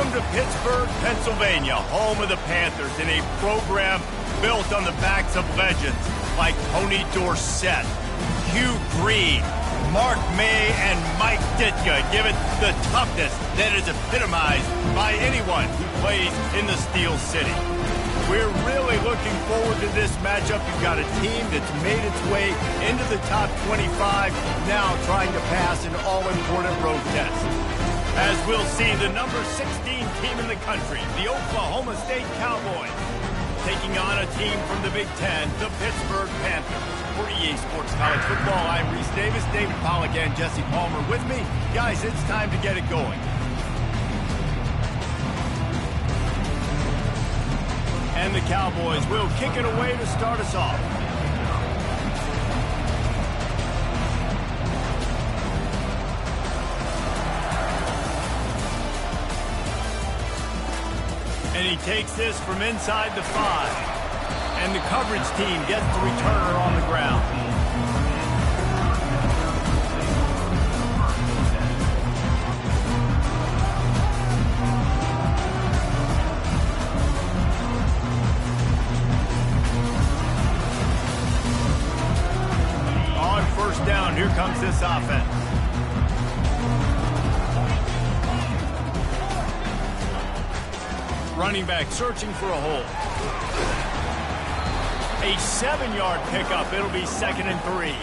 Welcome to Pittsburgh, Pennsylvania, home of the Panthers, in a program built on the backs of legends like Tony Dorsett, Hugh Green, Mark May, and Mike Ditka. Give it the toughness that is epitomized by anyone who plays in the Steel City. We're really looking forward to this matchup. You've got a team that's made its way into the top 25, now trying to pass an all-important road test. As we'll see, the number 16 team in the country, the Oklahoma State Cowboys, taking on a team from the Big Ten, the Pittsburgh Panthers. For EA Sports College Football, I'm Reese Davis, David Pollack, and Jesse Palmer with me. Guys, it's time to get it going. And the Cowboys will kick it away to start us off. And he takes this from inside the 5. And the coverage team gets the returner on the ground. On first down, here comes this offense. Running back searching for a hole. A 7-yard pickup. It'll be 2nd and 3.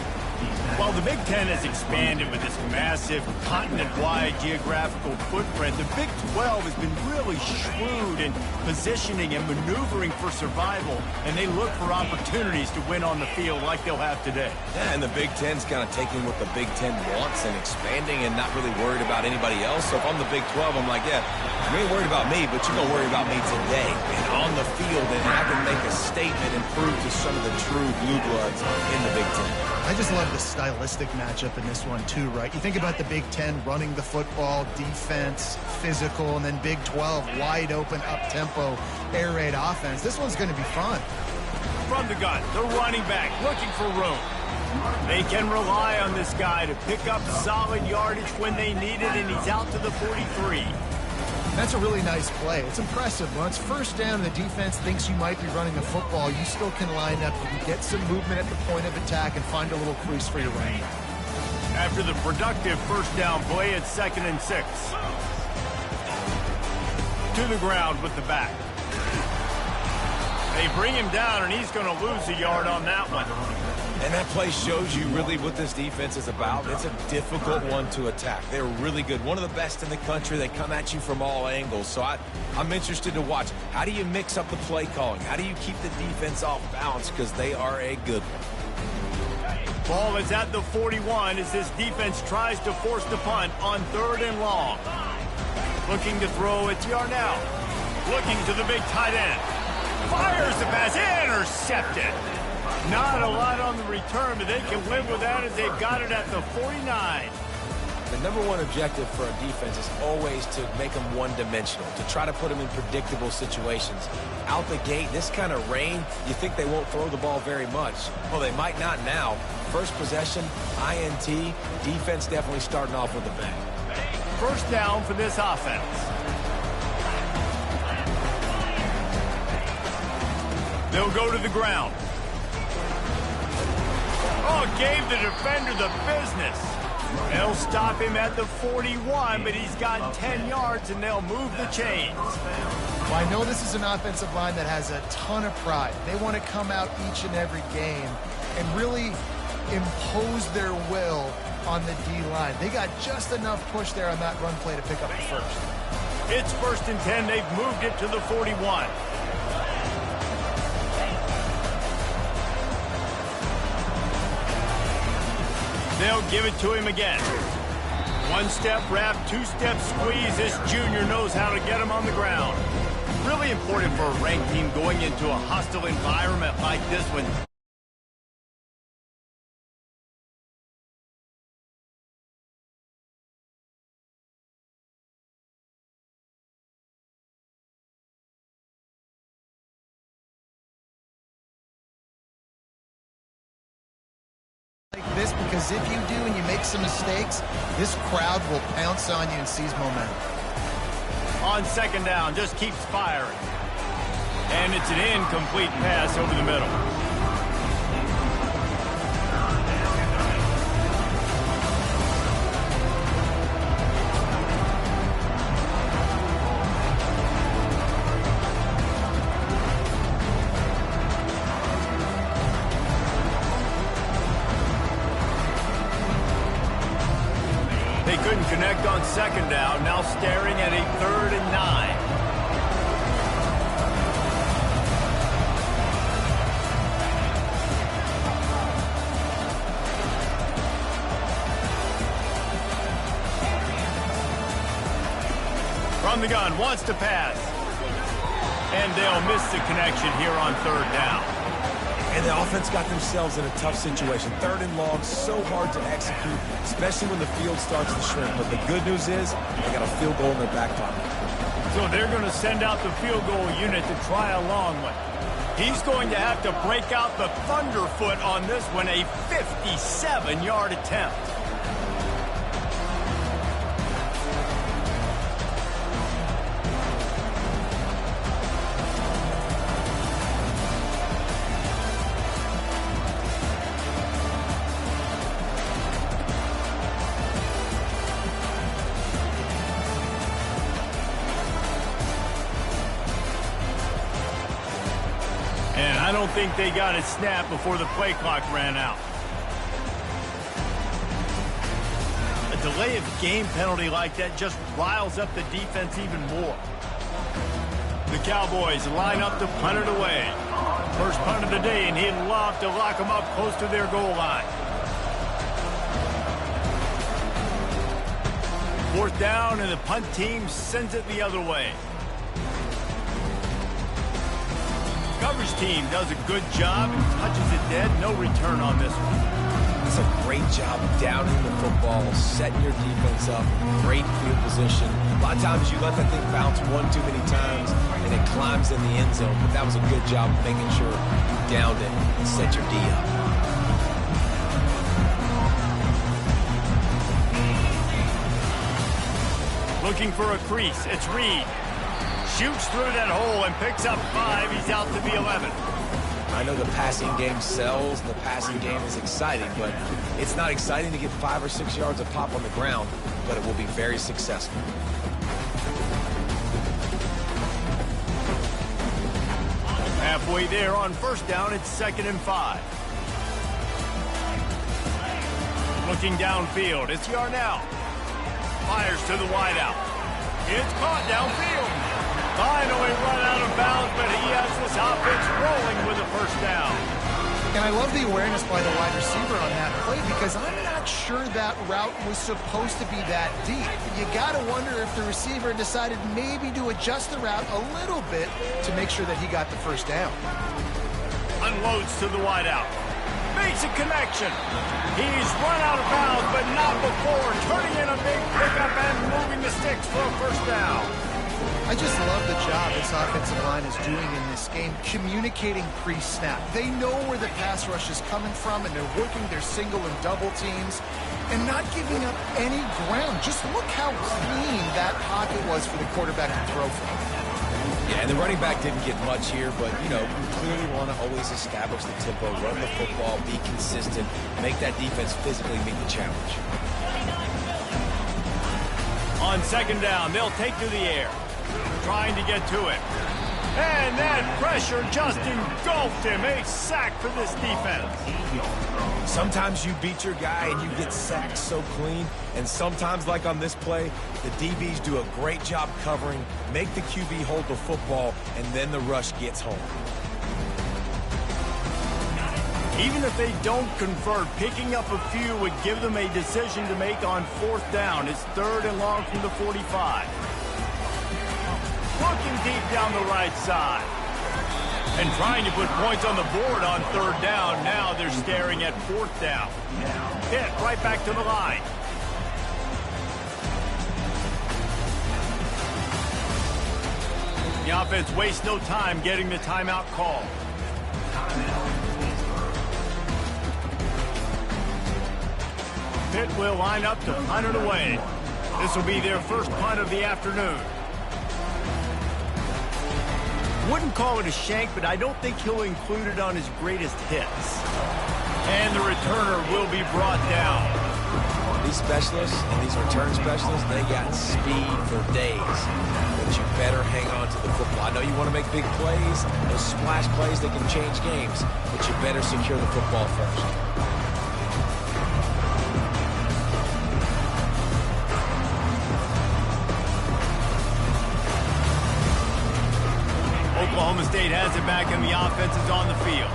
While the Big Ten has expanded with this massive continent-wide geographical footprint, the Big 12 has been really shrewd in positioning and maneuvering for survival, and they look for opportunities to win on the field like they'll have today. Yeah, and the Big Ten's kind of taking what the Big Ten wants and expanding and not really worried about anybody else. So if I'm the Big 12, I'm like, yeah, you ain't worried about me, but you're going to worry about me today and on the field, and I can make a statement and prove to some of the true blue bloods in the Big Ten. I just love the stylistic matchup in this one too, right? You think about the Big Ten running the football, defense, physical, and then Big 12 wide open, up-tempo, air raid offense. This one's going to be fun. From the gun, the running back looking for room. They can rely on this guy to pick up solid yardage when they need it, and he's out to the 43. That's a really nice play. It's impressive. When it's first down and the defense thinks you might be running the football, you still can line up. You can get some movement at the point of attack and find a little crease for your running back. After the productive first down play, it's 2nd and 6. To the ground with the back. They bring him down, and he's going to lose a yard on that one. And that play shows you really what this defense is about. It's a difficult one to attack. They're really good. One of the best in the country. They come at you from all angles. So I'm interested to watch. How do you mix up the play calling? How do you keep the defense off balance? Because they are a good one. Ball is at the 41 as this defense tries to force the punt on 3rd and long. Looking to throw, it's Yarnell. Looking to the big tight end. Fires the pass, intercepted. Not a lot on the return, but they can live with that as they've got it at the 49. The number one objective for a defense is always to make them one-dimensional, to try to put them in predictable situations. Out the gate, this kind of rain, you think they won't throw the ball very much. Well, they might not now. First possession, INT, defense definitely starting off with a bang. First down for this offense. They'll go to the ground. Oh, gave the defender the business. They'll stop him at the 41, but he's got 10 yards, and they'll move the chains. Well, I know this is an offensive line that has a ton of pride. They want to come out each and every game and really impose their will on the D-line. They got just enough push there on that run play to pick up the first. It's 1st and 10. They've moved it to the 41. They'll give it to him again. One-step wrap, two-step squeeze. This junior knows how to get him on the ground. Really important for a ranked team going into a hostile environment like this one. Like this, because if you do and you make some mistakes, this crowd will pounce on you and seize momentum. On second down, just keeps firing. And it's an incomplete pass over the middle. They couldn't connect on second down, now staring at a 3rd and 9. From the gun, wants to pass. And they'll miss the connection here on 3rd down. And the offense got themselves in a tough situation. 3rd and long, so hard to execute, especially when the field starts to shrink. But the good news is they got a field goal in their back pocket. So they're going to send out the field goal unit to try a long one. He's going to have to break out the thunderfoot on this one, a 57-yard attempt. And I don't think they got a snap before the play clock ran out. A delay of game penalty like that just riles up the defense even more. The Cowboys line up to punt it away. First punt of the day, and he'd love to lock them up close to their goal line. 4th down, and the punt team sends it the other way. Coverage team does a good job and touches it dead. No return on this one. It's a great job downing the football, setting your defense up, great field position. A lot of times you let that thing bounce one too many times and it climbs in the end zone, but that was a good job of making sure you downed it and set your D up. Looking for a crease. It's Reed. Shoots through that hole and picks up 5. He's out to the 11. I know the passing game sells and the passing game is exciting, but it's not exciting to get 5 or 6 yards of pop on the ground, but it will be very successful. Halfway there on 1st down, it's 2nd and 5. Looking downfield, it's Yarnell. Fires to the wideout. It's caught downfield. Finally run out of bounds, but he has this offense rolling with a 1st down. And I love the awareness by the wide receiver on that play because I'm not sure that route was supposed to be that deep. You got to wonder if the receiver decided maybe to adjust the route a little bit to make sure that he got the 1st down. Unloads to the wideout. Makes a connection. He's run out of bounds, but not before turning in a big pickup and moving the sticks for a 1st down. I just love the job this offensive line is doing in this game, communicating pre-snap. They know where the pass rush is coming from, and they're working their single and double teams and not giving up any ground. Just look how clean that pocket was for the quarterback to throw from. Yeah, and the running back didn't get much here, but, you know, you clearly want to always establish the tempo, run the football, be consistent, make that defense physically meet the challenge. On 2nd down, they'll take to the air. Trying to get to it. And that pressure just engulfed him. A sack for this defense. Sometimes you beat your guy and you get sacked so clean. And sometimes, like on this play, the DBs do a great job covering, make the QB hold the football, and then the rush gets home. Even if they don't convert, picking up a few would give them a decision to make on 4th down. It's 3rd and long from the 45. Looking deep down the right side. And trying to put points on the board on 3rd down. Now they're staring at 4th down. Hit right back to the line. The offense wastes no time getting the timeout call. PITT will line up to punt it away. This will be their first punt of the afternoon. Wouldn't call it a shank, but I don't think he'll include it on his greatest hits. And the returner will be brought down. These specialists and these return specialists, they got speed for days. But you better hang on to the football. I know you want to make big plays, those splash plays that can change games, but you better secure the football first. Oklahoma State has it back and the offense is on the field.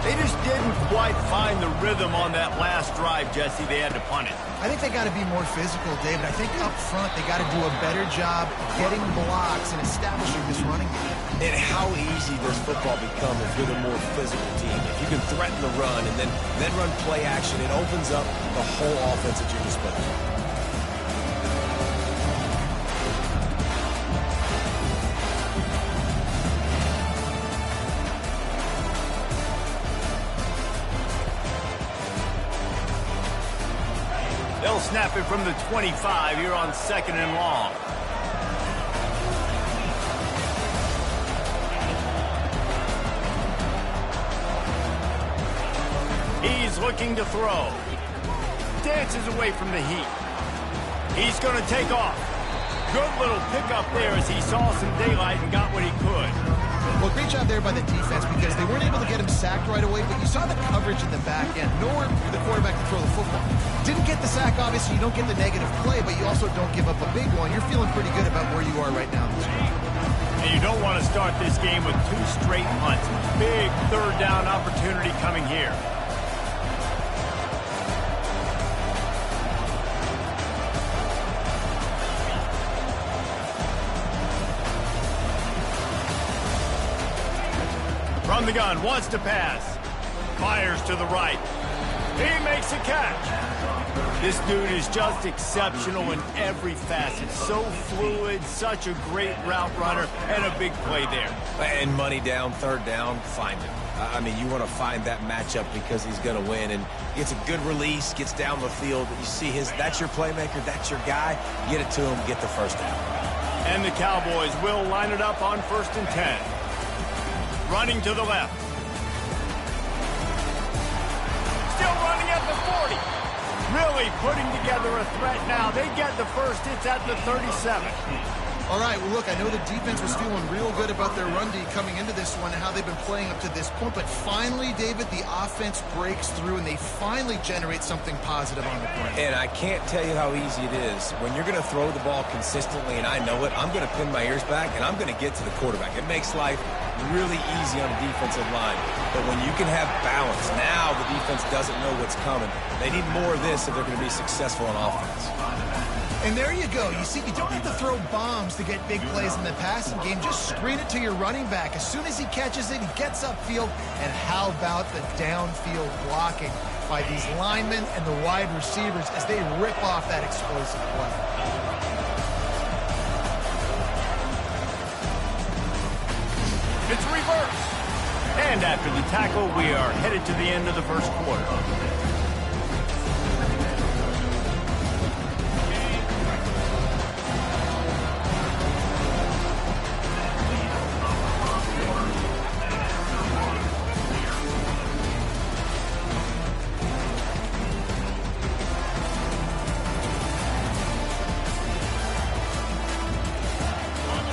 They just didn't quite find the rhythm on that last drive, Jesse. They had to punt it. I think they got to be more physical, David. I think up front they got to do a better job getting blocks and establishing this running game. And how easy does football become if you're the more physical team? If you can threaten the run and then run play action, it opens up the whole offense at your disposal. They'll snap it from the 25 here on 2nd and long. He's looking to throw. Dances away from the heat. He's going to take off. Good little pickup there as he saw some daylight and got what he could. Well, great job there by the defense because they weren't able to get him sacked right away, but you saw the coverage in the back end. Nowhere for the quarterback to throw the football. Didn't get the sack, obviously. You don't get the negative play, but you also don't give up a big one. You're feeling pretty good about where you are right now in this game. And you don't want to start this game with 2 straight punts. Big third down opportunity coming here. From the gun, wants to pass. Fires to the right. He makes a catch. This dude is just exceptional in every facet. So fluid, such a great route runner, and a big play there. And money down, third down, find him. I mean, you want to find that matchup because he's going to win. And he gets a good release, gets down the field. You see that's your playmaker, that's your guy. Get it to him, get the first down. And the Cowboys will line it up on 1st and 10. Running to the left. Still running at the 40. Really putting together a threat now. They get the first. It's at the 37. All right, well, look, I know the defense was feeling real good about their run D coming into this one and how they've been playing up to this point. But finally, David, the offense breaks through and they finally generate something positive on the ground. And I can't tell you how easy it is. When you're going to throw the ball consistently, and I know it, I'm going to pin my ears back and I'm going to get to the quarterback. It makes life really easy on the defensive line. But when you can have balance, now the defense doesn't know what's coming. They need more of this if they're going to be successful on offense. And there you go. You see, you don't have to throw bombs to get big plays in the passing game. Just screen it to your running back. As soon as he catches it, he gets upfield. And how about the downfield blocking by these linemen and the wide receivers as they rip off that explosive play. It's reverse. And after the tackle, we are headed to the end of the first quarter.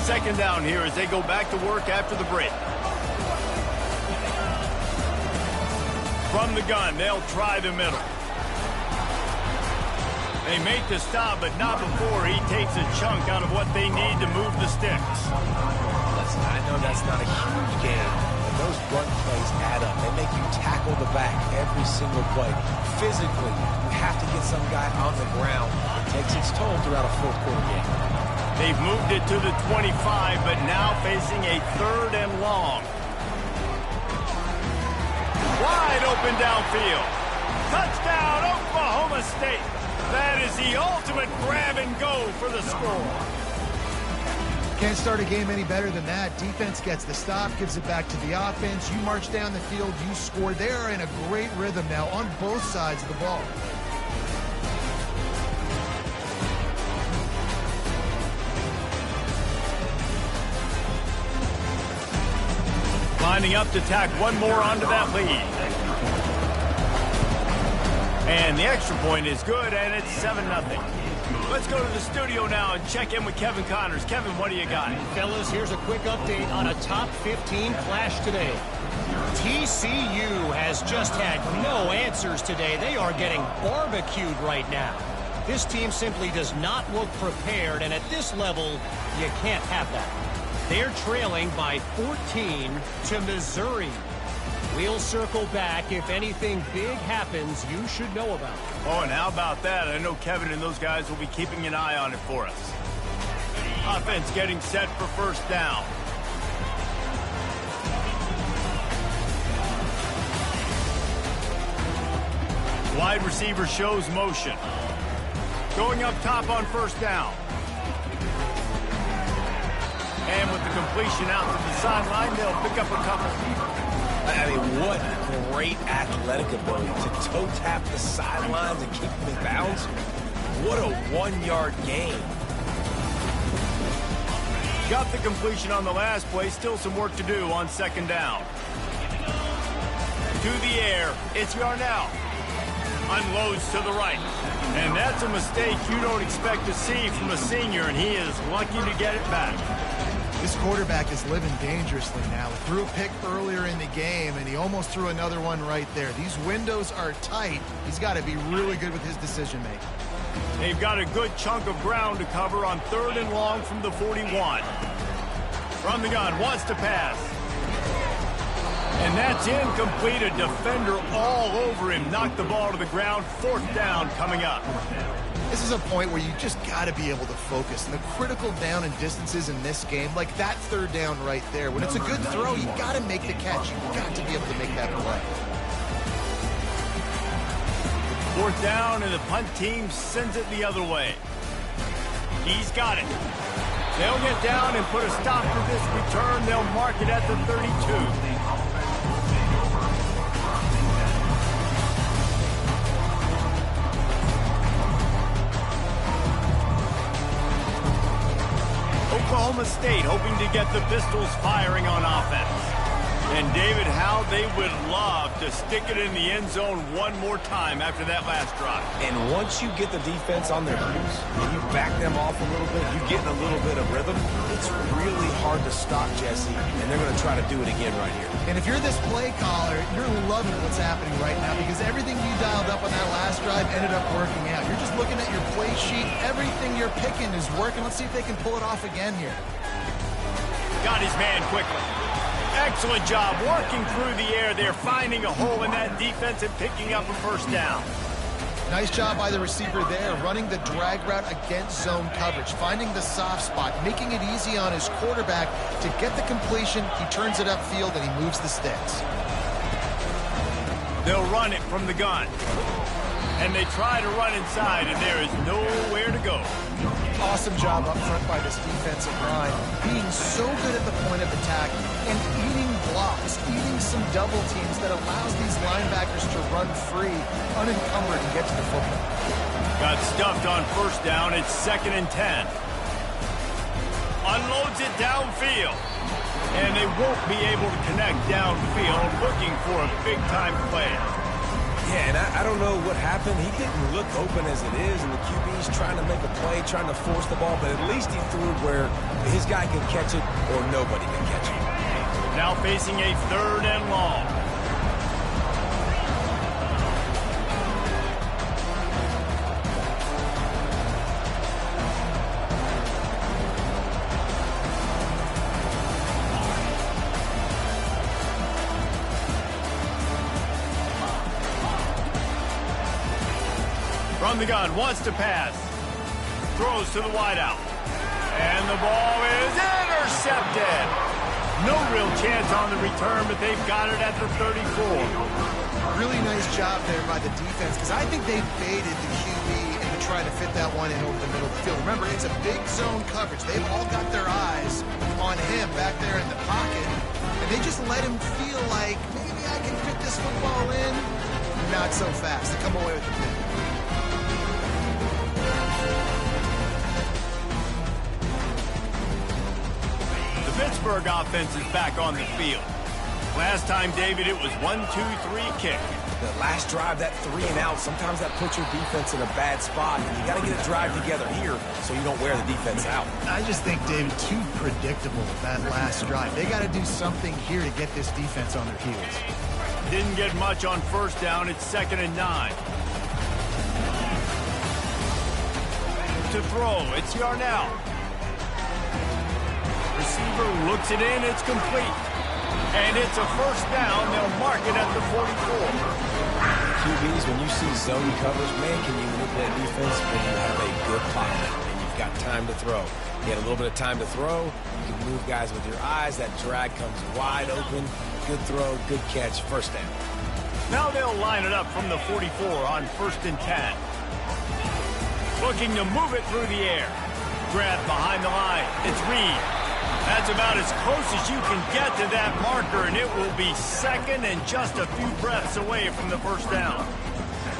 Second down here as they go back to work after the break. From the gun, they'll try the middle. They make the stop, but not before he takes a chunk out of what they need to move the sticks. Listen, I know that's not a huge game, but those run plays add up. They make you tackle the back every single play. Physically, you have to get some guy on the ground. It takes its toll throughout a fourth quarter game. They've moved it to the 25, but now facing a 3rd and long. Wide open downfield. Touchdown, Oklahoma State. That is the ultimate grab and go for the score. Can't start a game any better than that. Defense gets the stop, gives it back to the offense. You march down the field, you score. They are in a great rhythm now on both sides of the ball. Lining up to tack one more onto that lead. And the extra point is good, and it's 7-0. Let's go to the studio now and check in with Kevin Connors. Kevin, what do you got? Fellas, here's a quick update on a top 15 clash today. TCU has just had no answers today. They are getting barbecued right now. This team simply does not look prepared, and at this level, you can't have that. They're trailing by 14 to Missouri. We'll circle back. If anything big happens, you should know about it. Oh, and how about that? I know Kevin and those guys will be keeping an eye on it for us. Offense getting set for first down. Wide receiver shows motion. Going up top on first down. And with the completion out to the sideline, they'll pick up a couple. I mean, what great athletic ability to toe tap the sidelines and keep them in bounds. What a one-yard gain. Got the completion on the last play. Still some work to do on second down. To the air. It's Yarnell. Unloads to the right. And that's a mistake you don't expect to see from a senior, and he is lucky to get it back. This quarterback is living dangerously now. He threw a pick earlier in the game, and he almost threw another one right there. These windows are tight. He's got to be really good with his decision-making. They've got a good chunk of ground to cover on 3rd and long from the 41. From the gun, wants to pass. And that's incomplete. A defender all over him. Knocked the ball to the ground. 4th down coming up. This is a point where you just got to be able to focus. And the critical down and distances in this game, like that 3rd down right there, when it's a good throw, you got to make the catch. You got to be able to make that play. 4th down, and the punt team sends it the other way. He's got it. They'll get down and put a stop to this return. They'll mark it at the 32. Oklahoma State hoping to get the Pistols firing on offense. And David, how they would love to stick it in the end zone one more time after that last drive. And once you get the defense on their heels and you back them off a little bit, you get in a little bit of rhythm, it's really hard to stop, Jesse, and they're going to try to do it again right here. And if you're this play caller, you're loving what's happening right now because everything you dialed up on that last drive ended up working out. You're just looking at your play sheet. Everything you're picking is working. Let's see if they can pull it off again here. Got his man quickly. Excellent job working through the air there, finding a hole in that defense and picking up a first down. Nice job by the receiver there, running the drag route against zone coverage, finding the soft spot, making it easy on his quarterback to get the completion. He turns it upfield and he moves the sticks. They'll run it from the gun. And they try to run inside, and there is nowhere to go. Awesome job up front by this defensive line, being so good at the point of attack and eating blocks, eating some double teams that allows these linebackers to run free, unencumbered, and get to the football. Got stuffed on first down. It's 2nd and 10. Unloads it downfield. And they won't be able to connect downfield, looking for a big-time play. Yeah, and I don't know what happened. He didn't look open as it is, and the QB's trying to make a play, trying to force the ball, but at least he threw where his guy can catch it or nobody can catch it. Now facing a 3rd and long. From the gun, wants to pass. Throws to the wideout. And the ball is intercepted. No real chance on the return, but they've got it at the 34. Really nice job there by the defense because I think they baited the QB into trying to fit that one in over the middle of the field. Remember, it's a big zone coverage. They've all got their eyes on him back there in the pocket, and they just let him feel like maybe I can fit this football in. Not so fast. They come away with the pick. Pittsburgh offense is back on the field. Last time, David, it was 1-2-3 kick. The last drive, that 3 and out, sometimes that puts your defense in a bad spot, and you got to get a drive together here so you don't wear the defense out. I just think, David, too predictable, that last drive. They got to do something here to get this defense on their heels. Didn't get much on first down. It's 2nd and 9. To throw, it's Yarnell. Receiver looks it in, it's complete. And it's a first down, they'll mark it at the 44. QBs, when you see zone coverage, man, can you manipulate defense when you have a good pocket and you've got time to throw. You had a little bit of time to throw, you can move guys with your eyes, that drag comes wide open, good throw, good catch, first down. Now they'll line it up from the 44 on 1st and 10. Looking to move it through the air. Grab behind the line. It's Reed. That's about as close as you can get to that marker, and it will be 2nd and just a few breaths away from the first down.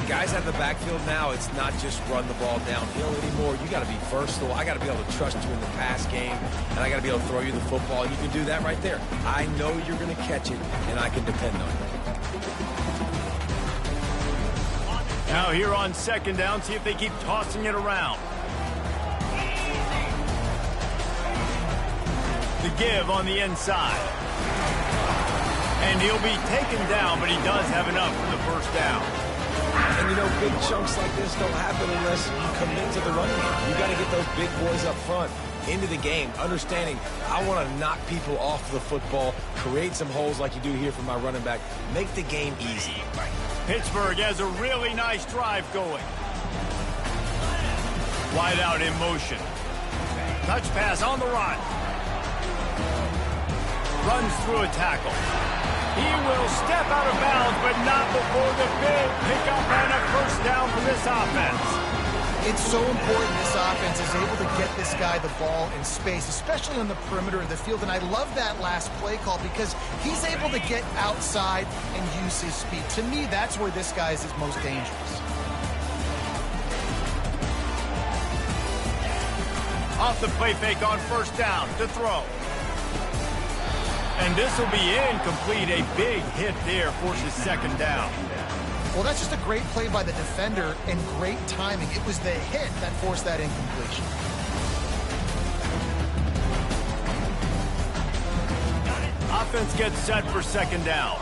Guys out of the backfield now, it's not just run the ball downhill anymore. You got to be versatile. I got to be able to trust you in the pass game, and I got to be able to throw you the football. You can do that right there. I know you're going to catch it, and I can depend on it. Now here on 2nd down, see if they keep tossing it around. The give on the inside. And he'll be taken down, but he does have enough for the first down. And, you know, big chunks like this don't happen unless you commit to the running game. You got to get those big boys up front into the game, understanding I want to knock people off the football, create some holes like you do here for my running back, make the game easy. Pittsburgh has a really nice drive going. Wide out in motion. Touch pass on the run. Runs through a tackle. He will step out of bounds, but not before the big pickup and a first down for this offense. It's so important this offense is able to get this guy the ball in space, especially on the perimeter of the field. And I love that last play call because he's able to get outside and use his speed. To me, that's where this guy is his most dangerous. Off the play fake on first down to throw. And this will be incomplete. A big hit there forces 2nd down. Well, that's just a great play by the defender and great timing. It was the hit that forced that incompletion. Offense gets set for 2nd down.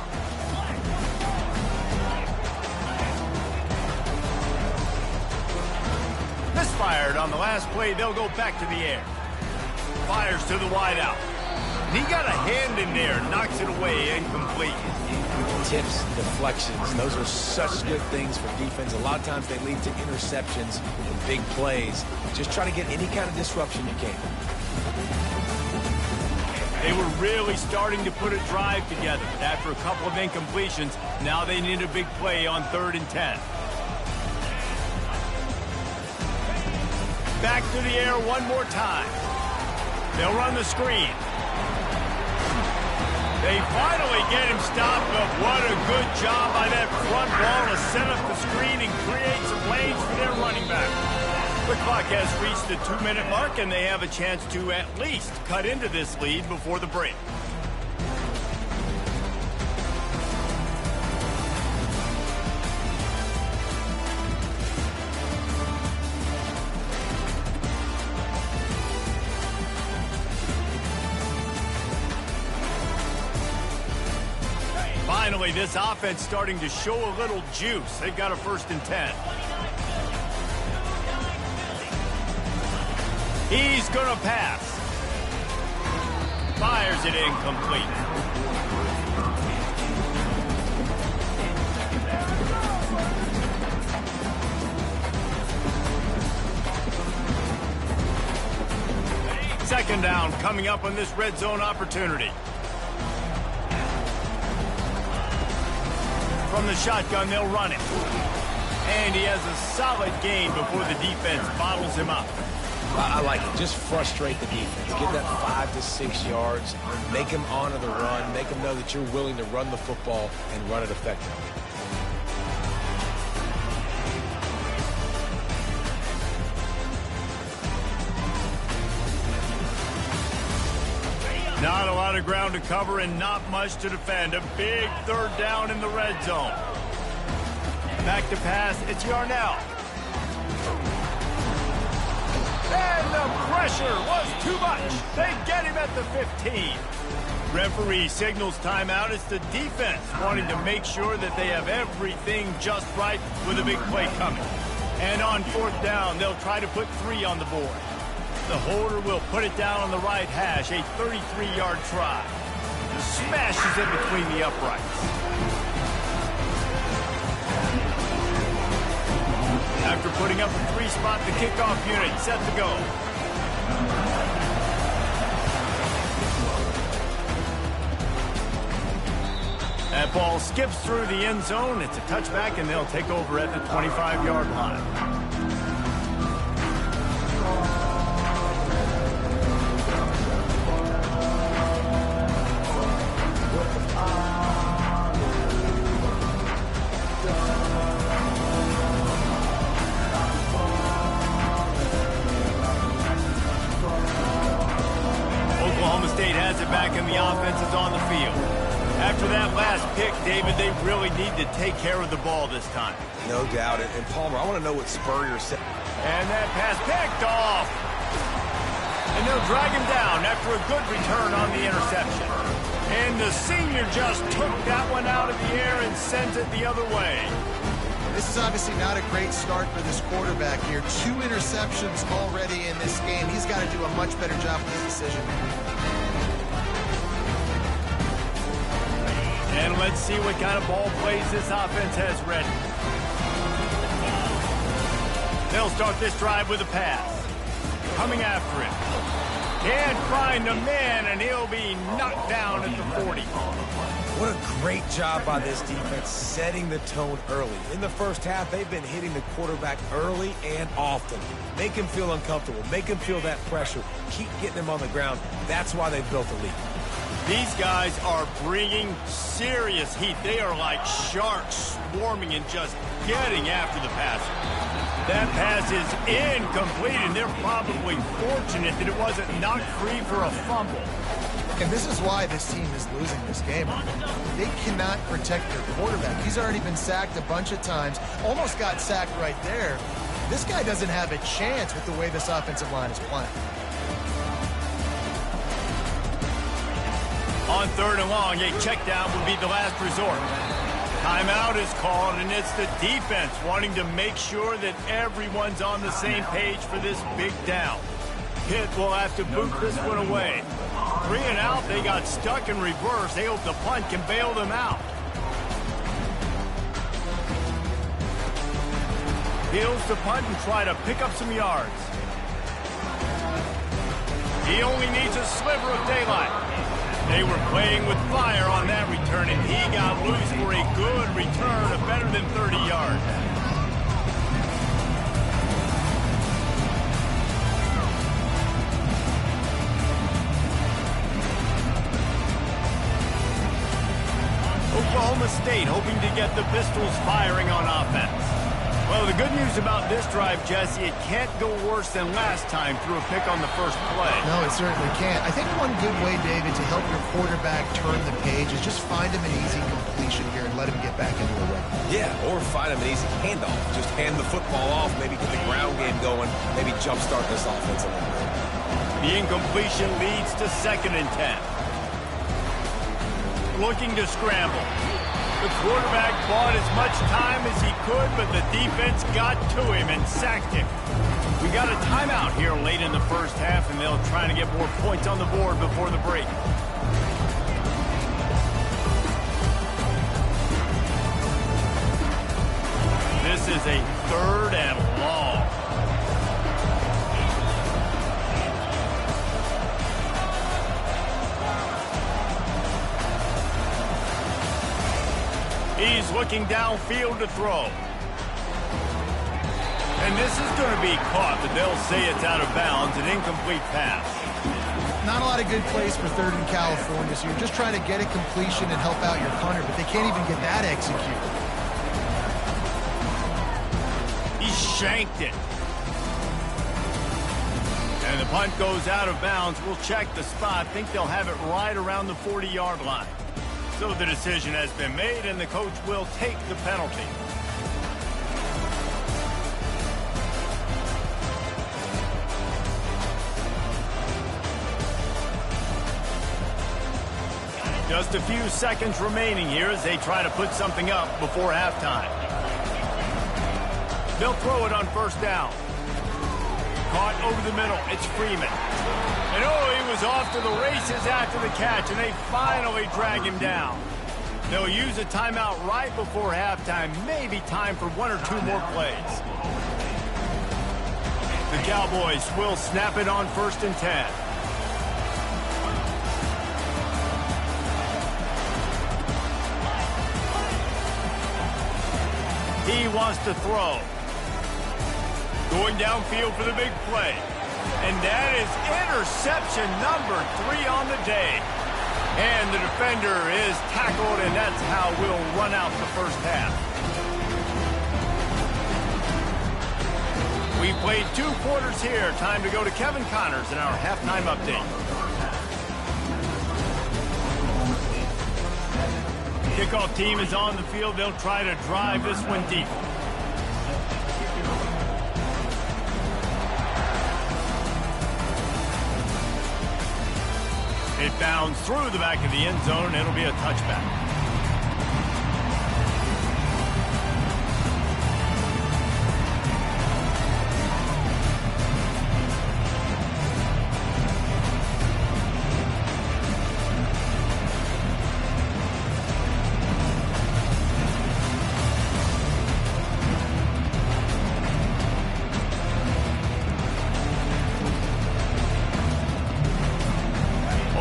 Misfired on the last play. They'll go back to the air. Fires to the wideout. He got a hand in there, knocks it away, incomplete. Tips, deflections, those are such good things for defense. A lot of times they lead to interceptions and big plays. Just try to get any kind of disruption you can. They were really starting to put a drive together. After a couple of incompletions, now they need a big play on 3rd and 10. Back to the air one more time. They'll run the screen. They finally get him stopped, but what a good job by that front ball to set up the screen and create some lanes for their running back. The clock has reached the 2-minute mark, and they have a chance to at least cut into this lead before the break. Finally, this offense starting to show a little juice. They've got a 1st and 10. He's going to pass. Fires it incomplete. Second down coming up on this red zone opportunity. From the shotgun, they'll run it. And he has a solid gain before the defense bottles him up. I like it. Just frustrate the defense. Give that 5 to 6 yards. Make them honor the run. Make them know that you're willing to run the football and run it effectively. Not a lot of ground to cover and not much to defend. A big third down in the red zone. Back to pass, it's Yarnell. And the pressure was too much. They get him at the 15. Referee signals timeout. It's the defense wanting to make sure that they have everything just right with a big play coming. And on fourth down, they'll try to put 3 on the board. The holder will put it down on the right hash, a 33-yard try. Smashes it between the uprights. After putting up a 3-spot, the kickoff unit set to go. That ball skips through the end zone. It's a touchback, and they'll take over at the 25-yard line. Oklahoma State has it back, and the offense is on the field. After that last pick, David, they really need to take care of the ball this time. No doubt. And Palmer, I want to know what Spurrier said. And that pass picked off. And they'll drag him down after a good return on the interception. And the senior just took that one out of the air and sends it the other way. This is obviously not a great start for this quarterback here. 2 interceptions already in this game. He's got to do a much better job with his decision. And let's see what kind of ball plays this offense has ready. They'll start this drive with a pass. Coming after him. Can't find a man, and he'll be knocked down at the 40. What a great job by this defense setting the tone early. In the first half, they've been hitting the quarterback early and often. Make him feel uncomfortable. Make him feel that pressure. Keep getting him on the ground. That's why they've built a lead. These guys are bringing serious heat. They are like sharks swarming and just getting after the passer. That pass is incomplete, and they're probably fortunate that it wasn't knocked free for a fumble. And this is why this team is losing this game. They cannot protect their quarterback. He's already been sacked a bunch of times, almost got sacked right there. This guy doesn't have a chance with the way this offensive line is playing. On 3rd and long, a check down would be the last resort. Timeout is called, and it's the defense wanting to make sure that everyone's on the same page for this big down. Pitt will have to boot this one away. 3 and out, they got stuck in reverse. They hope the punt can bail them out. Heels to punt and try to pick up some yards. He only needs a sliver of daylight. They were playing with fire on that return, and he got loose for a good return of better than 30 yards. Oklahoma State hoping to get the Pistols firing on offense. Well, the good news about this drive, Jesse, it can't go worse than last time through a pick on the first play. No, it certainly can't. I think one good way, David, to help your quarterback turn the page is just find him an easy completion here and let him get back into a run. Yeah, or find him an easy handoff. Just hand the football off, maybe get the ground game going, maybe jumpstart this offense a little bit. The incompletion leads to 2nd and 10. Looking to scramble. The quarterback bought as much time as he could, but the defense got to him and sacked him. We got a timeout here late in the first half, and they'll try to get more points on the board before the break. This is a 3rd and long. He's looking downfield to throw. And this is going to be caught, but they'll say it's out of bounds, an incomplete pass. Not a lot of good plays for 3rd and California, so you're just trying to get a completion and help out your punter, but they can't even get that executed. He shanked it. And the punt goes out of bounds. We'll check the spot. Think they'll have it right around the 40-yard line. So the decision has been made, and the coach will take the penalty. Just a few seconds remaining here as they try to put something up before halftime. They'll throw it on first down. Caught over the middle. It's Freeman. And he was off to the races after the catch, and they finally drag him down. They'll use a timeout right before halftime. Maybe time for one or two more plays. The Cowboys will snap it on 1st and 10. He wants to throw. Going downfield for the big play. And that is interception number 3 on the day. And the defender is tackled, and that's how we'll run out the first half. We played 2 quarters here. Time to go to Kevin Connors in our halftime update. Kickoff team is on the field. They'll try to drive this one deep. It bounds through the back of the end zone. It'll be a touchback.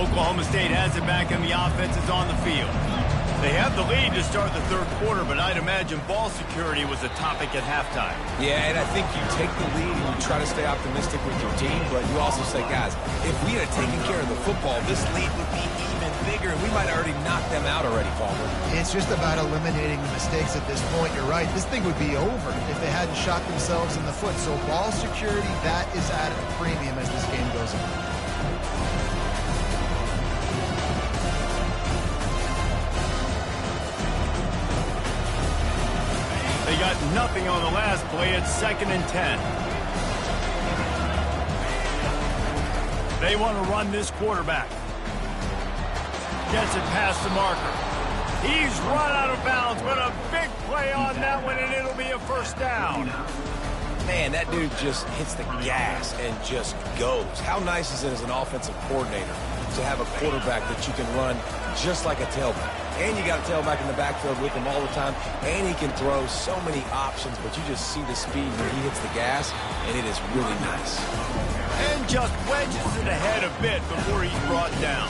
Oklahoma State has it back, and the offense is on the field. They have the lead to start the 3rd quarter, but I'd imagine ball security was a topic at halftime. Yeah, and I think you take the lead and you try to stay optimistic with your team, but you also say, guys, if we had taken care of the football, this lead would be even bigger, and we might have already knocked them out already, Palmer. It's just about eliminating the mistakes at this point. You're right. This thing would be over if they hadn't shot themselves in the foot. So ball security, that is at a premium as this game goes on. They got nothing on the last play. It's 2nd and 10. They want to run this quarterback. Gets it past the marker. He's run out of bounds, but a big play on that one, and it'll be a first down. Man, that dude just hits the gas and just goes. How nice is it as an offensive coordinator to have a quarterback that you can run just like a tailback? And you got a tailback in the backfield with him all the time, and he can throw so many options, but you just see the speed when he hits the gas, and it is really nice. And just wedges it ahead a bit before he's brought down.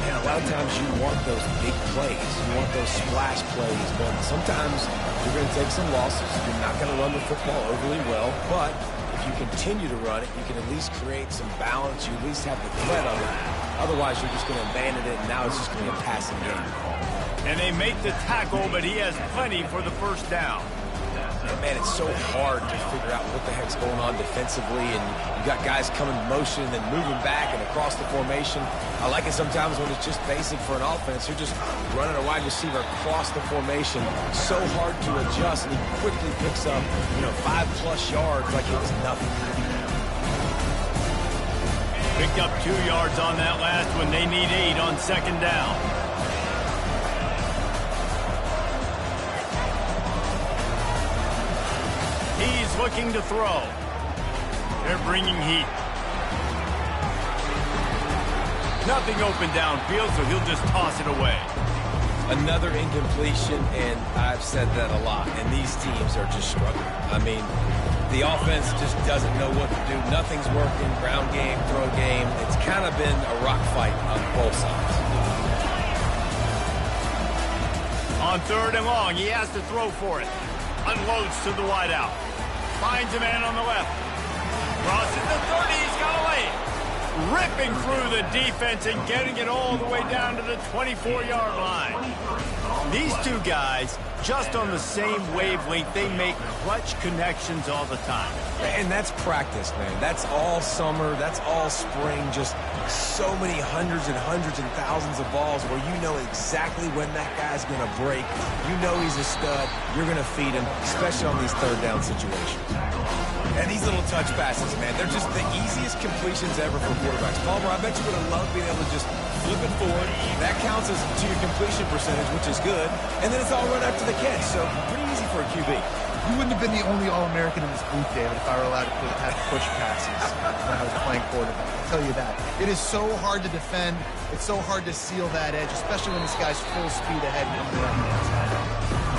Man, a lot of times you want those big plays. You want those splash plays, but sometimes you're going to take some losses. You're not going to run the football overly well, but if you continue to run it, you can at least create some balance. You at least have the threat of it. Otherwise, you're just going to abandon it, and now it's just going to be a passing game. And they make the tackle, but he has plenty for the first down. And man, it's so hard to figure out what the heck's going on defensively, and you got guys coming in motion and then moving back and across the formation. I like it sometimes when it's just basic for an offense. You're just running a wide receiver across the formation. So hard to adjust, and he quickly picks up, 5+ yards like it was nothing. Picked up 2 yards on that last one. They need 8 on 2nd down. He's looking to throw. They're bringing heat. Nothing open downfield, so he'll just toss it away. Another incompletion, and I've said that a lot, and these teams are just struggling. I mean, the offense just doesn't know what to do. Nothing's working. Ground game, throw game. It's kind of been a rock fight on both sides. On 3rd and long, he has to throw for it. Unloads to the wideout. Finds a man on the left. Crosses the 30. He's got a lane. Ripping through the defense and getting it all the way down to the 24-yard line. These two guys, just on the same wavelength, they make clutch connections all the time. And that's practice, man. That's all summer. That's all spring. Just so many hundreds and thousands of balls where you know exactly when that guy's going to break. You know he's a stud. You're going to feed him, especially on these third down situations. And these little touch passes, man, they're just the easiest completions ever for quarterbacks. Palmer, I bet you would have loved being able to just flip it forward. That counts as to your completion percentage, which is good. And then it's all run after the catch, so pretty easy for a QB. You wouldn't have been the only All-American in this booth, David, if I were allowed to have push passes when I was playing quarterback. I'll tell you that. It is so hard to defend. It's so hard to seal that edge, especially when this guy's full speed ahead coming around the outside.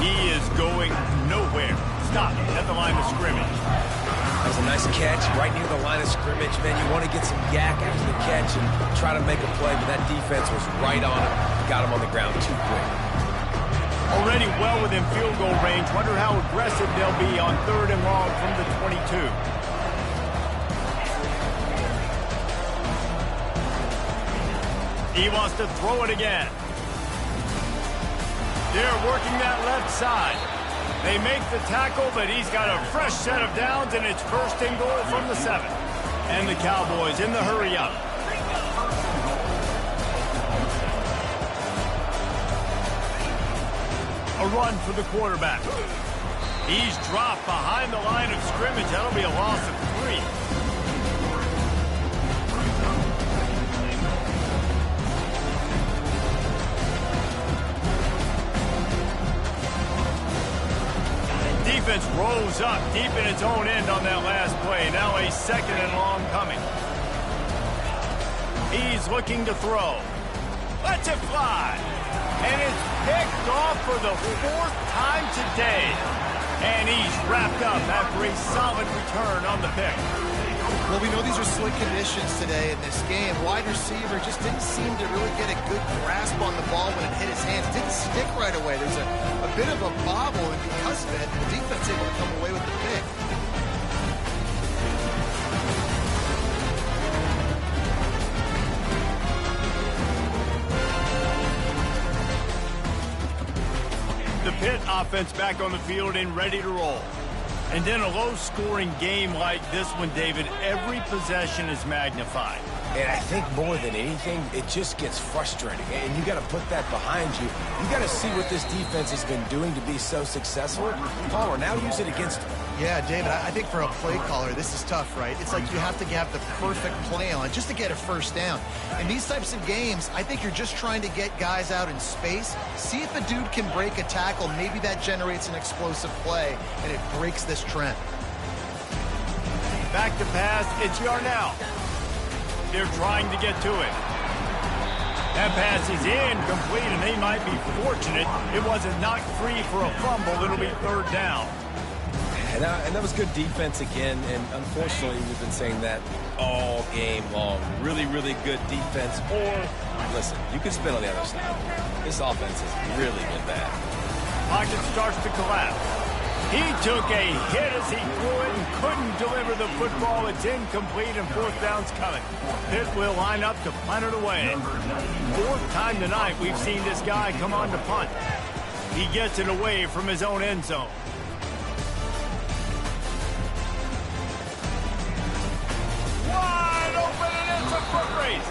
He is going nowhere. Stop at the line of scrimmage. That was a nice catch right near the line of scrimmage. Man, you want to get some yak after the catch and try to make a play, but that defense was right on him. Got him on the ground too quick. Already well within field goal range. Wonder how aggressive they'll be on 3rd and long from the 22. He wants to throw it again. They're working that left side. They make the tackle, but he's got a fresh set of downs, and it's 1st and goal from the 7. And the Cowboys in the hurry up. A run for the quarterback. He's dropped behind the line of scrimmage. That'll be a loss of 3. Defense rolls up deep in its own end on that last play. Now a 2nd and long coming. He's looking to throw. Lets it fly. And it's picked off for the 4th time today. And he's wrapped up after a solid return on the pick. Well, we know these are slick conditions today in this game. Wide receiver just didn't seem to really get a good grasp on the ball when it hit his hands. Didn't stick right away. There's a bit of a bobble, and because of it, the defense able to come away with the pick. The Pitt offense back on the field and ready to roll. And in a low-scoring game like this one, David, every possession is magnified. And I think more than anything, it just gets frustrating. And you got to put that behind you. You got to see what this defense has been doing to be so successful. Palmer, now use it against them. Yeah, David, I think for a play caller, this is tough, right? It's like you have to have the perfect play on just to get a 1st down. In these types of games, I think you're just trying to get guys out in space, see if a dude can break a tackle. Maybe that generates an explosive play, and it breaks this trend. Back to pass, it's Yarnell. They're trying to get to it. That pass is incomplete, and they might be fortunate it wasn't knocked free for a fumble. It'll be 3rd down. And that was good defense again, and unfortunately we've been saying that all game long. Really, really good defense. Or, listen, you can spin on the other side. This offense has really been bad. Pocket starts to collapse. He took a hit as he threw it and couldn't deliver the football. It's incomplete, and 4th down's coming. Pitt will line up to punt it away. 4th time tonight we've seen this guy come on to punt. He gets it away from his own end zone. Wide open, and it's a foot race.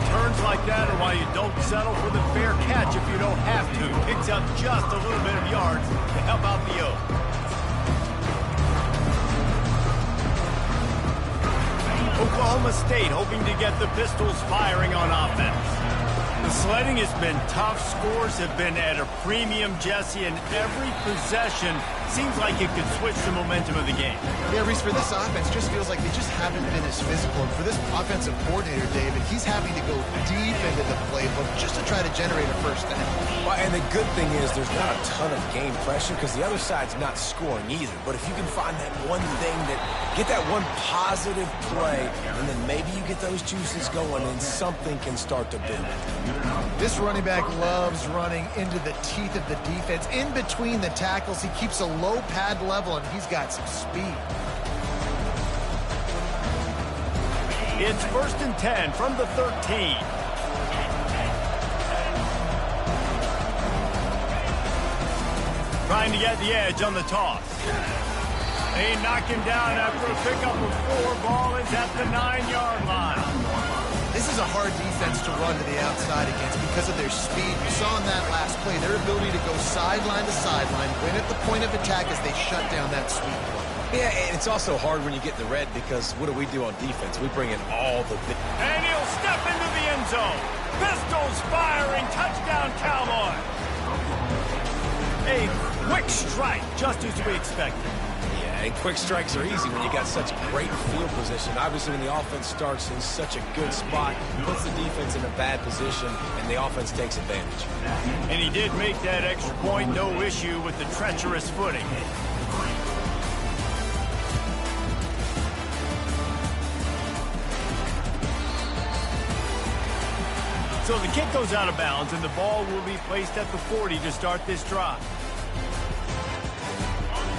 Turns like that are why you don't settle for the fair catch if you don't have to. Picks up just a little bit of yards to help out the Oak. Oklahoma State hoping to get the Pistols firing on offense. The sledding has been tough. Scores have been at a premium, Jesse, and every possession seems like it could switch the momentum of the game. Yeah, Reese, for this offense, just feels like they just haven't been as physical. And for this offensive coordinator, David, he's having to go deep into the playbook just to try to generate a 1st down. Well, and the good thing is there's not a ton of game pressure because the other side's not scoring either. But if you can find that one thing get that one positive play, and then maybe you get those juices going and something can start to build. This running back loves running into the teeth of the defense. In between the tackles, he keeps a low pad level, and he's got some speed. It's 1st and 10 from the 13. Trying to get the edge on the toss. They knock him down after a pickup of 4. Ball is at the 9-yard line. This is a hard defense to run to the outside against because of their speed. You saw in that last play their ability to go sideline to sideline, win at the point of attack as they shut down that sweep play. Yeah, and it's also hard when you get in the red because what do we do on defense? We bring in all the big... And he'll step into the end zone. Pistols firing. Touchdown, Cowboys. A quick strike, just as we expected. Yeah, and quick strikes are easy when you got such great field position. Obviously, when the offense starts in such a good spot, puts the defense in a bad position, and the offense takes advantage. And he did make that extra point, no issue with the treacherous footing. So the kick goes out of bounds, and the ball will be placed at the 40 to start this drive.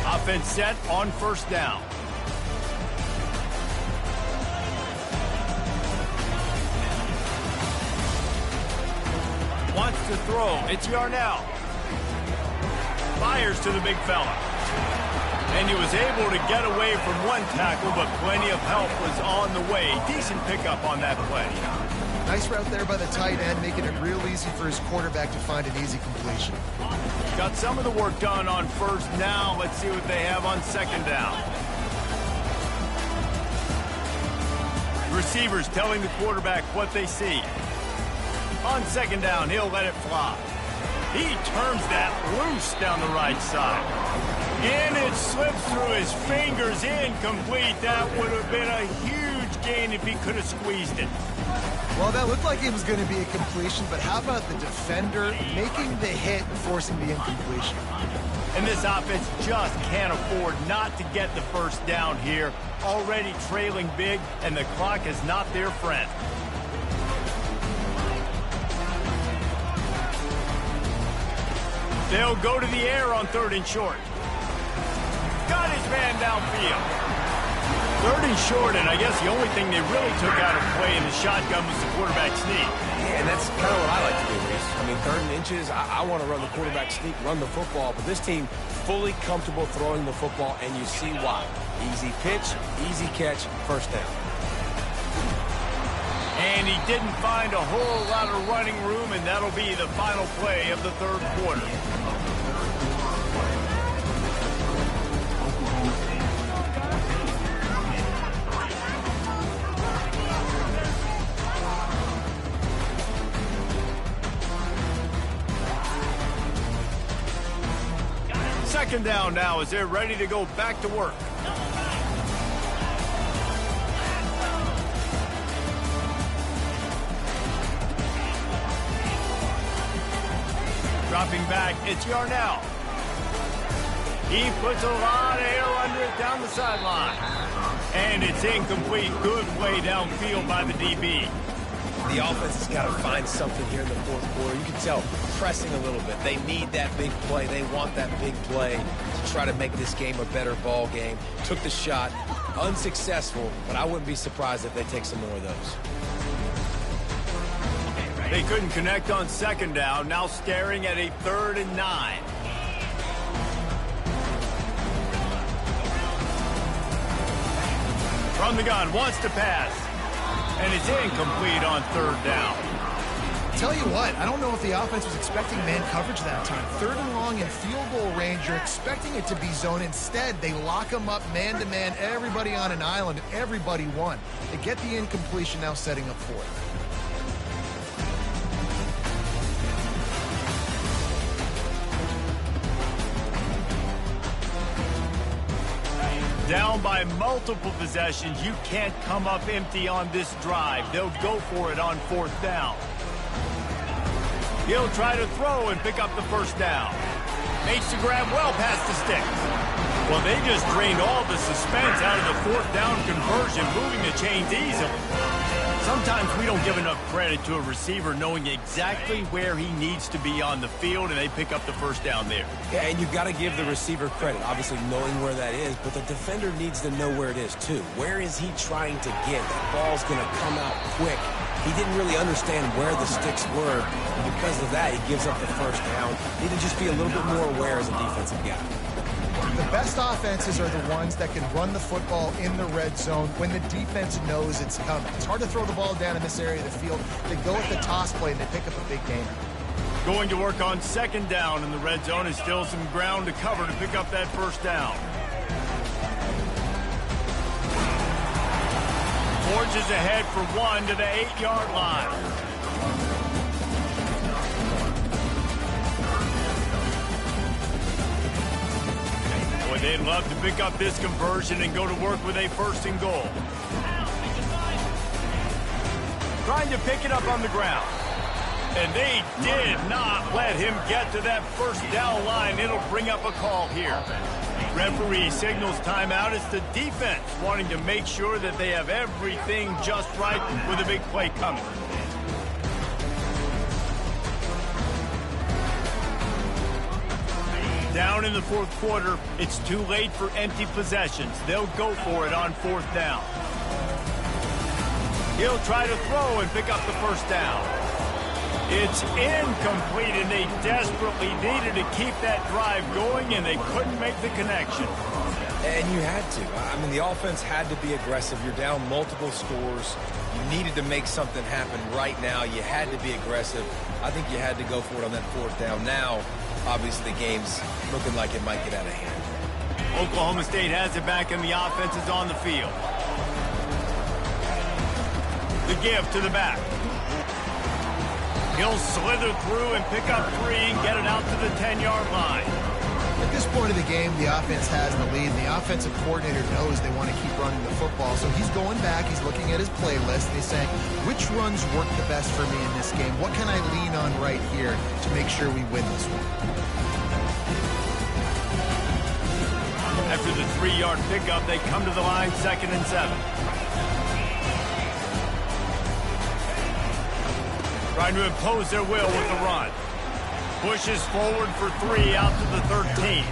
Offense set on first down. Wants to throw. It's Yarnell. Fires to the big fella. And he was able to get away from one tackle, but plenty of help was on the way. Decent pickup on that play. Nice route there by the tight end, making it real easy for his quarterback to find an easy completion. Got some of the work done on first. Now let's see what they have on second down. Receivers telling the quarterback what they see. On second down, he'll let it fly. He turns that loose down the right side. And it slips through his fingers, incomplete. That would have been a huge gain if he could have squeezed it. Well, that looked like it was going to be a completion, but how about the defender making the hit and forcing the incompletion? And this offense just can't afford not to get the first down here. Already trailing big, and the clock is not their friend. They'll go to the air on 3rd and short. Got his man downfield. 3rd and short, and I guess the only thing they really took out of play in the shotgun was the quarterback sneak. Yeah, and that's kind of what I like to do, Reese. I mean, 3rd and inches, I want to run the quarterback sneak, run the football, but this team fully comfortable throwing the football, and you see why. Easy pitch, easy catch, first down. And he didn't find a whole lot of running room, and that'll be the final play of the 3rd quarter. Second down now as they're ready to go back to work. Dropping back, it's Yarnell. He puts a lot of air under it down the sideline. And it's incomplete. Good play downfield by the DB. The offense has got to find something here in the 4th quarter. You can tell pressing a little bit. They need that big play. They want that big play to try to make this game a better ball game. Took the shot. Unsuccessful, but I wouldn't be surprised if they take some more of those. They couldn't connect on second down. Now staring at a 3rd and 9. From the gun, wants to pass. And it's incomplete on 3rd down. Tell you what, I don't know if the offense was expecting man coverage that time. 3rd and long in field goal range, you're expecting it to be zone. Instead, they lock them up man-to-man, everybody on an island, everybody won. They get the incompletion, now setting up 4th. Down by multiple possessions, you can't come up empty on this drive. They'll go for it on 4th down. He'll try to throw and pick up the first down. Makes the grab well past the sticks. Well, they just drained all the suspense out of the 4th down conversion, moving the chains easily. Sometimes we don't give enough credit to a receiver knowing exactly where he needs to be on the field, and they pick up the first down there. Yeah, and you've got to give the receiver credit, obviously knowing where that is, but the defender needs to know where it is too. Where is he trying to get? That ball's going to come out quick. He didn't really understand where the sticks were, and because of that, he gives up the first down. Need to just be a little bit more aware as a defensive guy. The best offenses are the ones that can run the football in the red zone when the defense knows it's coming. It's hard to throw the ball down in this area of the field. They go with the toss play and they pick up a big gain. Going to work on second down in the red zone is still some ground to cover to pick up that first down. Forges ahead for 1 to the 8-yard line. They'd love to pick up this conversion and go to work with a first and goal. Trying to pick it up on the ground. And they did not let him get to that first down line. It'll bring up a call here. Referee signals timeout. It's the defense wanting to make sure that they have everything just right with a big play coming. Down in the fourth quarter, it's too late for empty possessions. They'll go for it on fourth down. He'll try to throw and pick up the first down. It's incomplete, and they desperately needed to keep that drive going, and they couldn't make the connection. And you had to. I mean, the offense had to be aggressive. You're down multiple scores. You needed to make something happen right now. You had to be aggressive. I think you had to go for it on that fourth down. Now, obviously, the game's looking like it might get out of hand. Oklahoma State has it back, and the offense is on the field. The give to the back. He'll slither through and pick up 3 and get it out to the 10-yard line. At this point of the game, the offense has the lead, and the offensive coordinator knows they want to keep running the football. So he's going back, he's looking at his playlist, and he's saying, which runs work the best for me in this game? What can I lean on right here to make sure we win this one? After the 3-yard pickup, they come to the line, 2nd and 7. Trying to impose their will with the run. Pushes forward for 3 out to the 13.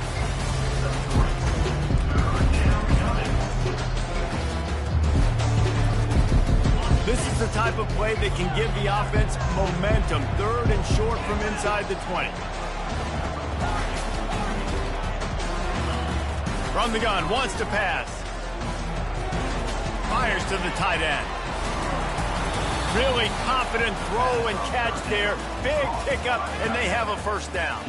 This is the type of play that can give the offense momentum. 3rd and short from inside the 20. From the gun, wants to pass. Fires to the tight end. Really confident throw and catch there. Big pickup, and they have a first down.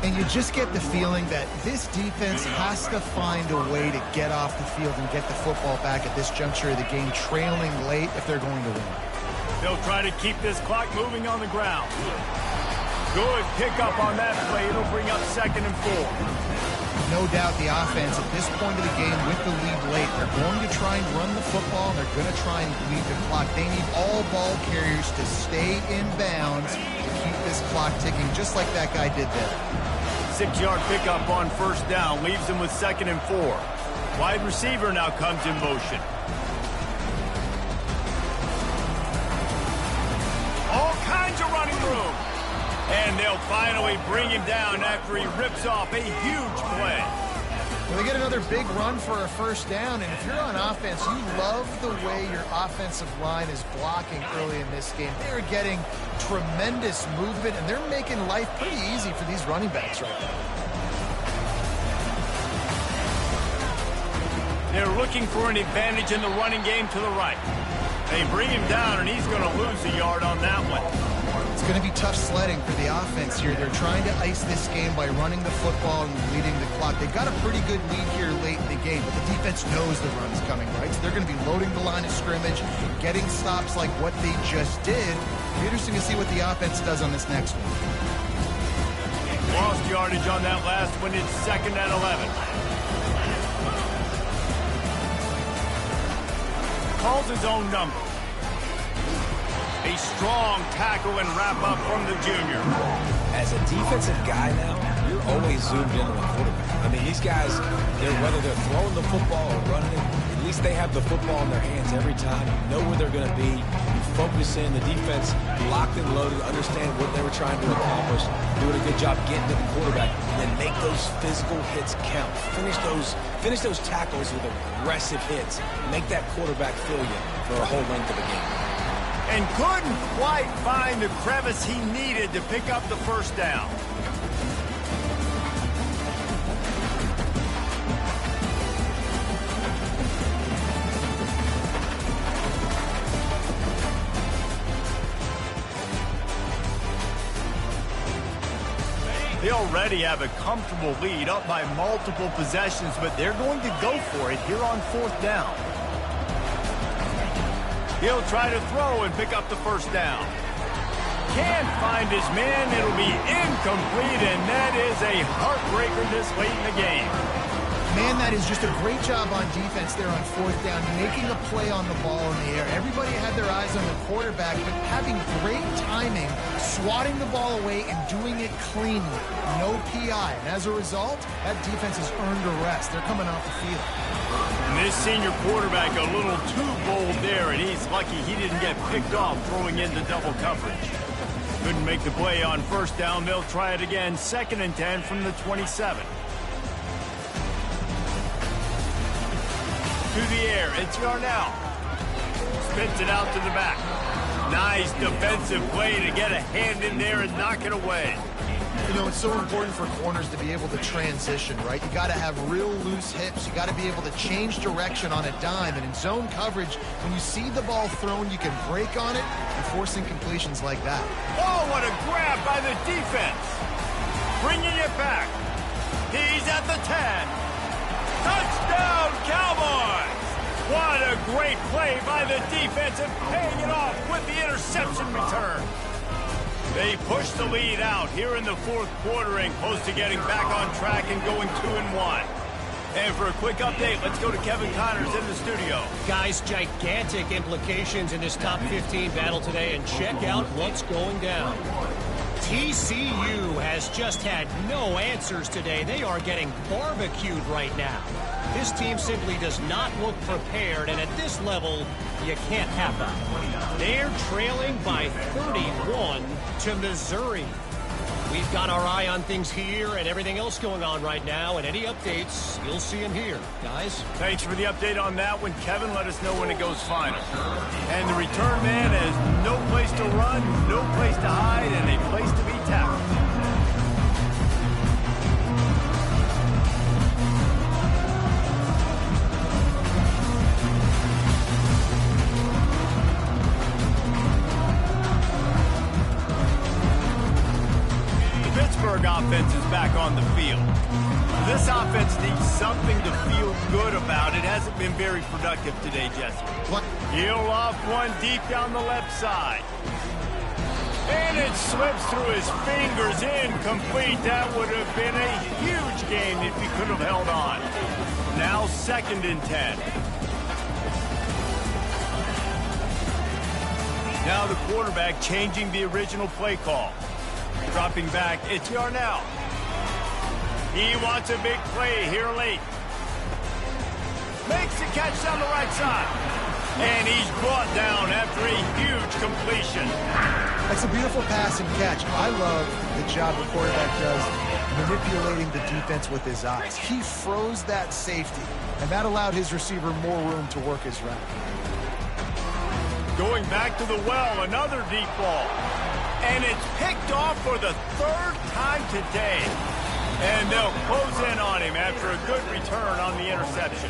And you just get the feeling that this defense has to find a way to get off the field and get the football back at this juncture of the game, trailing late if they're going to win. They'll try to keep this clock moving on the ground. Good pickup on that play. It'll bring up 2nd and 4. No doubt the offense at this point of the game with the lead late, they're going to try and run the football, and they're going to try and lead the clock. They need all ball carriers to stay in bounds to keep this clock ticking, just like that guy did there. 6-yard pickup on first down leaves them with 2nd and 4. Wide receiver now comes in motion. All kinds of running room. And they'll finally bring him down after he rips off a huge play. Well, they get another big run for a first down, and if you're on offense, you love the way your offensive line is blocking early in this game. They're getting tremendous movement, and they're making life pretty easy for these running backs right now. They're looking for an advantage in the running game to the right. They bring him down, and he's going to lose a yard on that one. It's going to be tough sledding for the offense here. They're trying to ice this game by running the football and leading the clock. They've got a pretty good lead here late in the game, but the defense knows the run's coming, right? So they're going to be loading the line of scrimmage, getting stops like what they just did. It'll be interesting to see what the offense does on this next one. Lost yardage on that last one. It's 2nd and 11. Calls his own number. A strong tackle and wrap-up from the junior. As a defensive guy now, you're always zoomed in on the quarterback. I mean, these guys, whether they're throwing the football or running it, at least they have the football in their hands every time. You know where they're going to be. You focus in. The defense locked and loaded, understand what they were trying to accomplish, doing a good job getting to the quarterback, and then make those physical hits count. Finish those tackles with aggressive hits. Make that quarterback feel you for a whole length of a game. And couldn't quite find the crevice he needed to pick up the first down. They already have a comfortable lead, up by multiple possessions, but they're going to go for it here on fourth down. He'll try to throw and pick up the first down. Can't find his man. It'll be incomplete, and that is a heartbreaker this late in the game. Man, that is just a great job on defense there on fourth down, making a play on the ball in the air. Everybody had their eyes on the quarterback, but having great timing, swatting the ball away and doing it cleanly. No PI. And as a result, that defense has earned a rest. They're coming off the field. And this senior quarterback a little too bold there, and he's lucky he didn't get picked off throwing into double coverage. Couldn't make the play on first down. They'll try it again, 2nd and 10 from the 27. To the air, it's Yarnell. Spins it out to the back. Nice defensive play to get a hand in there and knock it away. You know, it's so important for corners to be able to transition, right? You got to have real loose hips. You got to be able to change direction on a dime. And in zone coverage, when you see the ball thrown, you can break on it and force incompletions like that. Oh, what a grab by the defense. Bringing it back. He's at the 10. Touchdown, Cowboys! What a great play by the defense and paying it off with the interception return. They push the lead out here in the fourth quarter and close to getting back on track and going 2-1. And for a quick update, let's go to Kevin Connors in the studio. Guys, gigantic implications in this top 15 battle today, and check out what's going down. TCU has just had no answers today. They are getting barbecued right now. This team simply does not look prepared, and at this level, you can't have that. They're trailing by 31 to Missouri. We've got our eye on things here and everything else going on right now, and any updates, you'll see them here. Guys? Thanks for the update on that one, Kevin. Let us know when it goes final. And the return man has no place to run, no place to hide, and a place to be tackled. Offense is back on the field. This offense needs something to feel good about. It hasn't been very productive today, Jesse. Heel off one deep down the left side. And it slips through his fingers, incomplete. That would have been a huge game if he could have held on. Now 2nd and 10. Now the quarterback changing the original play call. Dropping back, it's Yarnell. He wants a big play here late. Makes the catch down the right side. And he's brought down after a huge completion. That's a beautiful pass and catch. I love the job the quarterback does manipulating the defense with his eyes. He froze that safety, and that allowed his receiver more room to work his route. Going back to the well, another deep ball. And it's picked off for the 3rd time today. And they'll close in on him after a good return on the interception.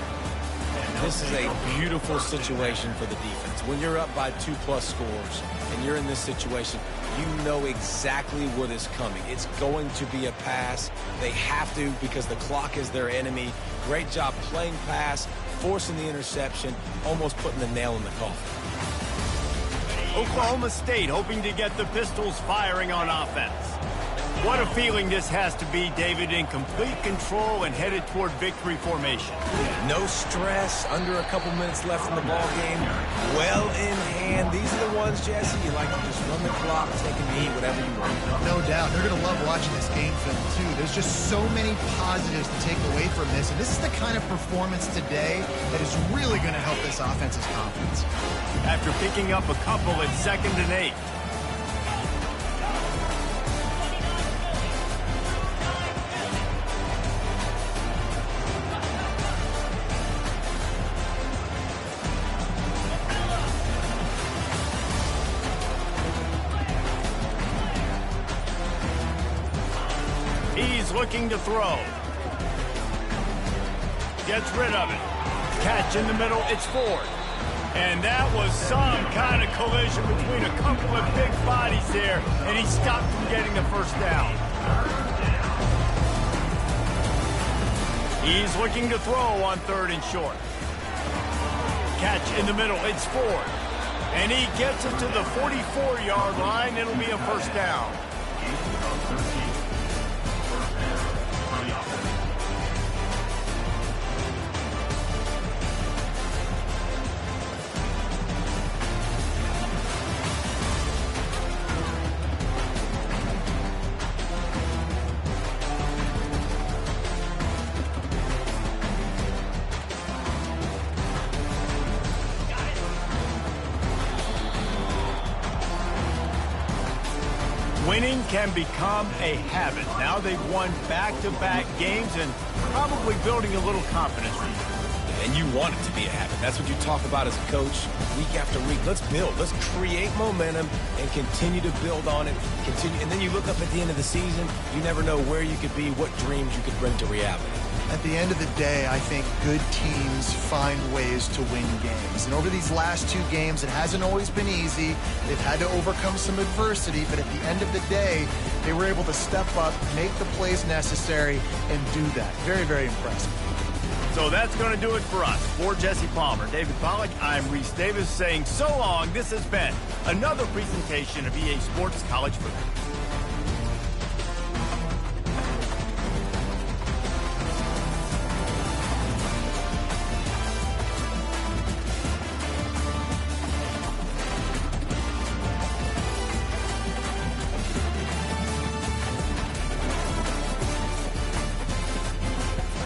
This is a beautiful situation for the defense. When you're up by 2+ scores and you're in this situation, you know exactly what is coming. It's going to be a pass. They have to because the clock is their enemy. Great job playing pass, forcing the interception, almost putting the nail in the coffin. Oklahoma State hoping to get the Pistols firing on offense. What a feeling this has to be, David, in complete control and headed toward victory formation. No stress, under a couple minutes left in the ball game. Well in hand. These are the ones, Jesse, you like to just run the clock, take a knee, whatever you want. No doubt. They're going to love watching this game film, too. There's just so many positives to take away from this, and this is the kind of performance today that is really going to help this offense's confidence. After picking up a couple at 2nd and 8. He's looking to throw. Gets rid of it. Catch in the middle, it's Ford. And that was some kind of collision between a couple of big bodies there, and he stopped from getting the first down. He's looking to throw on 3rd and short. Catch in the middle, it's Ford. And he gets it to the 44-yard line. It'll be a first down. Winning can become a habit. Now they've won back-to-back games and probably building a little confidence. And you want it to be a habit. That's what you talk about as a coach week after week. Let's build. Let's create momentum and continue to build on it. And then you look up at the end of the season, you never know where you could be, what dreams you could bring to reality. At the end of the day, I think good teams find ways to win games. And over these last 2 games, it hasn't always been easy. They've had to overcome some adversity, but at the end of the day, they were able to step up, make the plays necessary, and do that. Very, very impressive. So that's going to do it for us. For Jesse Palmer, David Pollack, I'm Reese Davis saying so long. This has been another presentation of EA Sports College Football.